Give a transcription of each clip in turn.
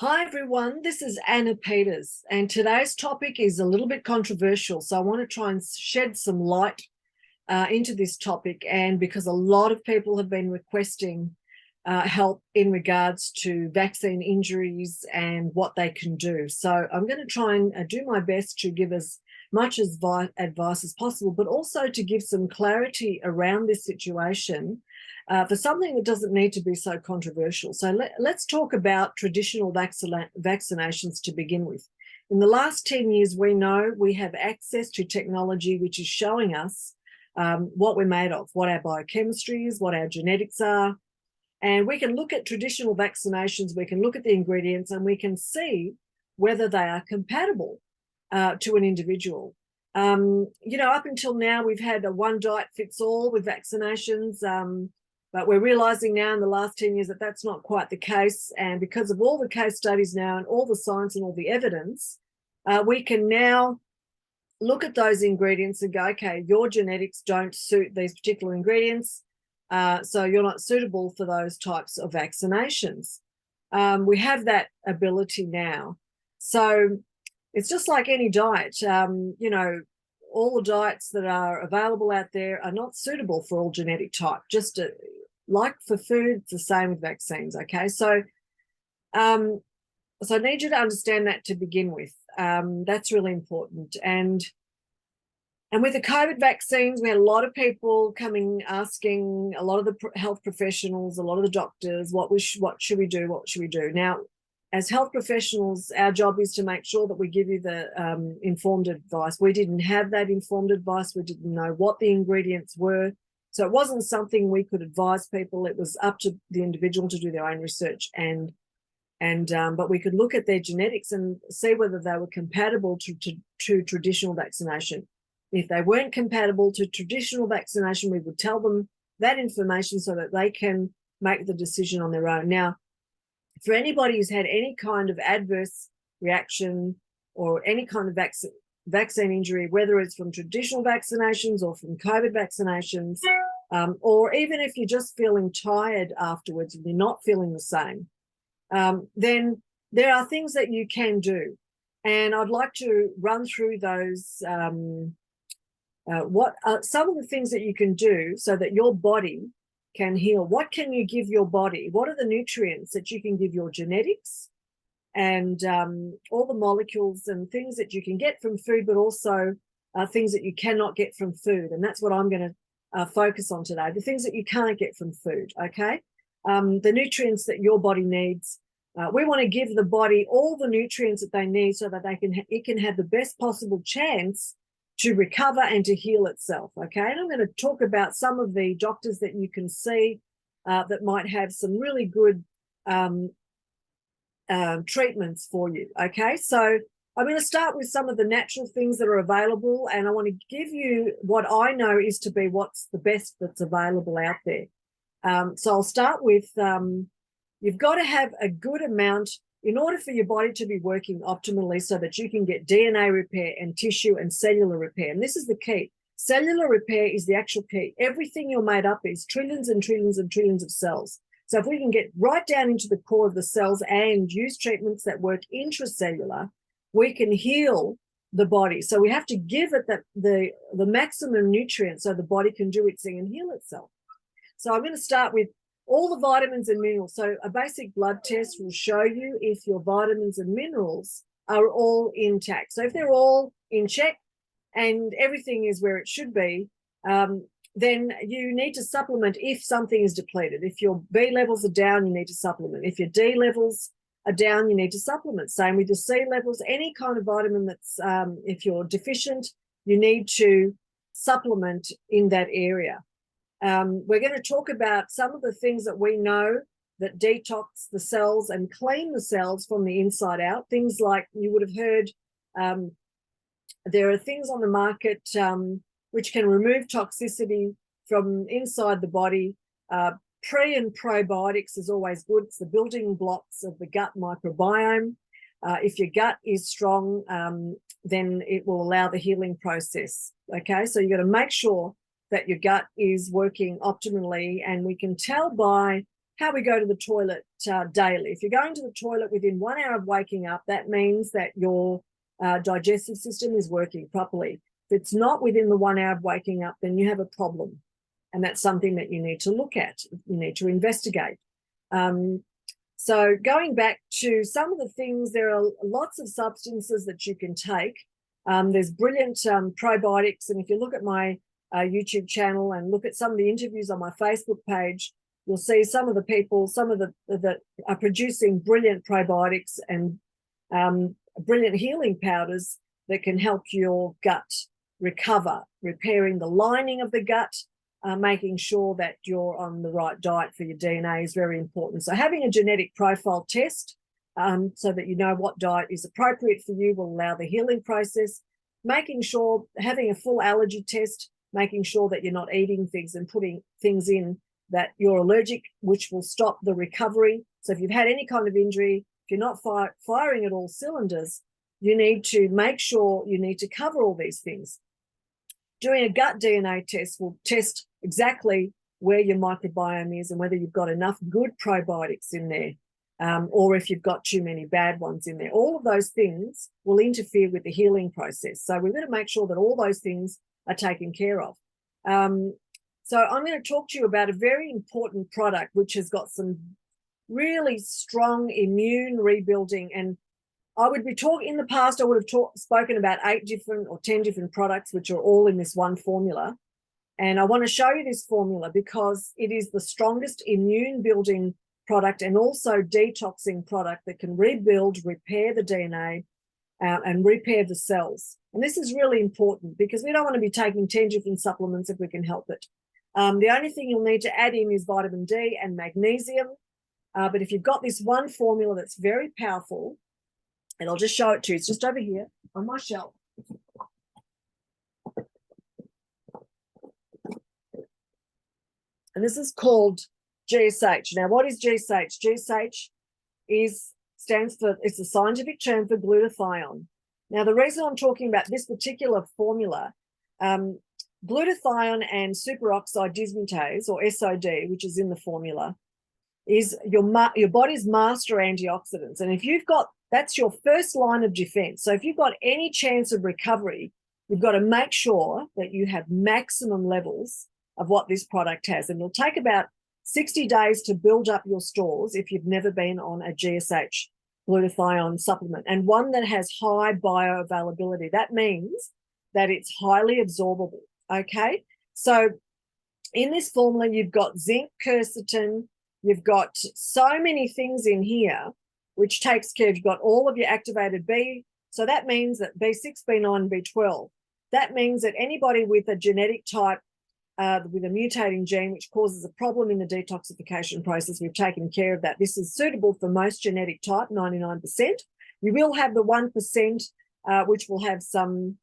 Hi everyone, this is Anna Peters, and today's topic is a little bit controversial. So I want to try and shed some light into this topic, and because a lot of people have been requesting help in regards to vaccine injuries and what they can do. So I'm going to try and do my best to give as much advice as possible, but also to give some clarity around this situation for something that doesn't need to be so controversial. So let's talk about traditional vaccinations to begin with. In the last 10 years, we know we have access to technology which is showing us what we're made of, what our biochemistry is, what our genetics are. And we can look at traditional vaccinations, we can look at the ingredients, and we can see whether they are compatible to an individual. Up until now, we've had a one diet fits all with vaccinations, but we're realizing now in the last 10 years that that's not quite the case. And because of all the case studies now and all the science and all the evidence, we can now look at those ingredients and go, okay, your genetics don't suit these particular ingredients, so you're not suitable for those types of vaccinations. We have that ability now. So it's just like any diet. All the diets that are available out there are not suitable for all genetic type. Just like for food, it's the same with vaccines, okay? So I need you to understand that to begin with. That's really important. And with the COVID vaccines, we had a lot of people coming asking, a lot of the health professionals, a lot of the doctors, what should we do? What should we do? Now, as health professionals, our job is to make sure that we give you the informed advice. We didn't have that informed advice. We didn't know what the ingredients were. So it wasn't something we could advise people. It was up to the individual to do their own research, but we could look at their genetics and see whether they were compatible to traditional vaccination. If they weren't compatible to traditional vaccination, we would tell them that information so that they can make the decision on their own. Now, for anybody who's had any kind of adverse reaction or any kind of vaccine injury, whether it's from traditional vaccinations or from COVID vaccinations, or even if you're just feeling tired afterwards and you're not feeling the same, then there are things that you can do. And I'd like to run through those, what are some of the things that you can do so that your body can heal. What can you give your body? What are the nutrients that you can give your genetics and all the molecules and things that you can get from food, but also things that you cannot get from food. And that's what I'm going to focus on today, the things that you can't get from food, okay? The nutrients that your body needs. We want to give the body all the nutrients that they need so that it can have the best possible chance to recover and to heal itself, okay? And I'm going to talk about some of the doctors that you can see that might have some really good treatments for you, okay? So I'm going to start with some of the natural things that are available, and I want to give you what I know is to be what's the best that's available out there. So I'll start with, you've got to have a good amount in order for your body to be working optimally so that you can get DNA repair and tissue and cellular repair. And this is the key. Cellular repair is the actual key. Everything you're made up is trillions and trillions and trillions of cells. So if we can get right down into the core of the cells and use treatments that work intracellular, we can heal the body. So we have to give it the maximum nutrients so the body can do its thing and heal itself. So I'm going to start with all the vitamins and minerals. So a basic blood test will show you if your vitamins and minerals are all intact. So if they're all in check and everything is where it should be, then you need to supplement if something is depleted. If your B levels are down, you need to supplement. If your D levels are down, you need to supplement. Same with your C levels. Any kind of vitamin that's, if you're deficient, you need to supplement in that area. We're going to talk about some of the things that we know that detox the cells and clean the cells from the inside out. Things like you would have heard, there are things on the market which can remove toxicity from inside the body. Pre and probiotics is always good. It's the building blocks of the gut microbiome. If your gut is strong, then it will allow the healing process. Okay, so you've got to make sure that your gut is working optimally, and we can tell by how we go to the toilet daily. If you're going to the toilet within 1 hour of waking up, that means that your digestive system is working properly. If it's not within the 1 hour of waking up, then you have a problem. And that's something that you need to look at. You need to investigate. So going back to some of the things, there are lots of substances that you can take. There's brilliant probiotics. And if you look at my YouTube channel and look at some of the interviews on my Facebook page, you'll see some of the people, some of the that are producing brilliant probiotics and brilliant healing powders that can help your gut recover, repairing the lining of the gut, making sure that you're on the right diet for your DNA is very important. So having a genetic profile test so that you know what diet is appropriate for you will allow the healing process. Making sure, having a full allergy test, making sure that you're not eating things and putting things in that you're allergic, which will stop the recovery. So if you've had any kind of injury, if you're not firing at all cylinders, you need to make sure you need to cover all these things. Doing a gut DNA test will test exactly where your microbiome is and whether you've got enough good probiotics in there, or if you've got too many bad ones in there. All of those things will interfere with the healing process. So we're going to make sure that all those things are taken care of. So I'm going to talk to you about a very important product which has got some really strong immune rebuilding. And I would be talking in the past, I would have spoken about 8 different or 10 different products, which are all in this one formula. And I want to show you this formula because it is the strongest immune building product and also detoxing product that can rebuild, repair the DNA and repair the cells. And this is really important because we don't want to be taking 10 different supplements if we can help it. The only thing you'll need to add in is vitamin D and magnesium. But if you've got this one formula that's very powerful, and I'll just show it to you. It's just over here on my shelf. And this is called GSH. Now, what is GSH? GSH stands for, it's a scientific term for glutathione. Now, the reason I'm talking about this particular formula, glutathione and superoxide dismutase, or SOD, which is in the formula, is your body's master antioxidants. And if you've got, that's your first line of defense. So if you've got any chance of recovery, you've got to make sure that you have maximum levels of what this product has. And it'll take about 60 days to build up your stores if you've never been on a GSH glutathione supplement, and one that has high bioavailability. That means that it's highly absorbable, okay? So in this formula, you've got zinc, quercetin, you've got so many things in here, which takes care of, you've got all of your activated B. So that means that B6, B9, B12. That means that anybody with a genetic type, with a mutating gene, which causes a problem in the detoxification process, we've taken care of that. This is suitable for most genetic type, 99%. You will have the 1%, which will have some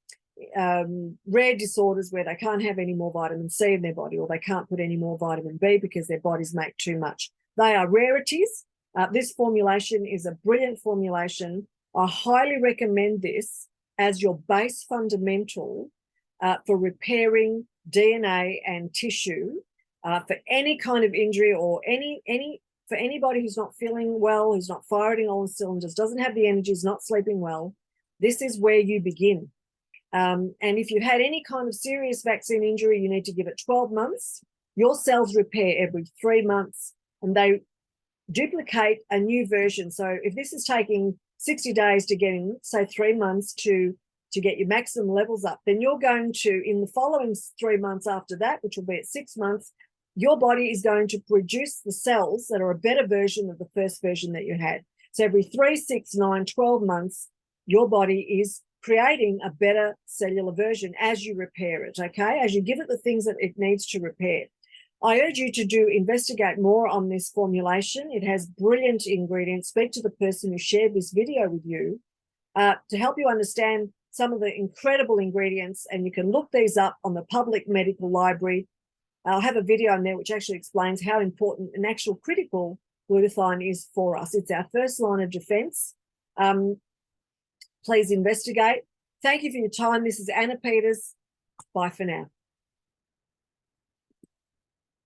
rare disorders where they can't have any more vitamin C in their body, or they can't put any more vitamin B because their bodies make too much. They are rarities. This formulation is a brilliant formulation. I highly recommend this as your base fundamental for repairing DNA and tissue for any kind of injury, or for anybody who's not feeling well, who's not firing all the cylinders, doesn't have the energy, is not sleeping well. This is where you begin. And if you've had any kind of serious vaccine injury, you need to give it 12 months. Your cells repair every 3 months, and they duplicate a new version. So if this is taking 60 days to get in, say 3 months to get your maximum levels up, then you're going to, in the following 3 months after that, which will be at 6 months, your body is going to produce the cells that are a better version of the first version that you had. So every 3, 6, 9, 12 months, your body is creating a better cellular version as you repair it, okay? As you give it the things that it needs to repair. I urge you to investigate more on this formulation. It has brilliant ingredients. Speak to the person who shared this video with you to help you understand some of the incredible ingredients, and you can look these up on the Public Medical Library. I'll have a video on there which actually explains how important and actual critical glutathione is for us. It's our first line of defense. Please investigate. Thank you for your time. This is Anna Peters. Bye for now.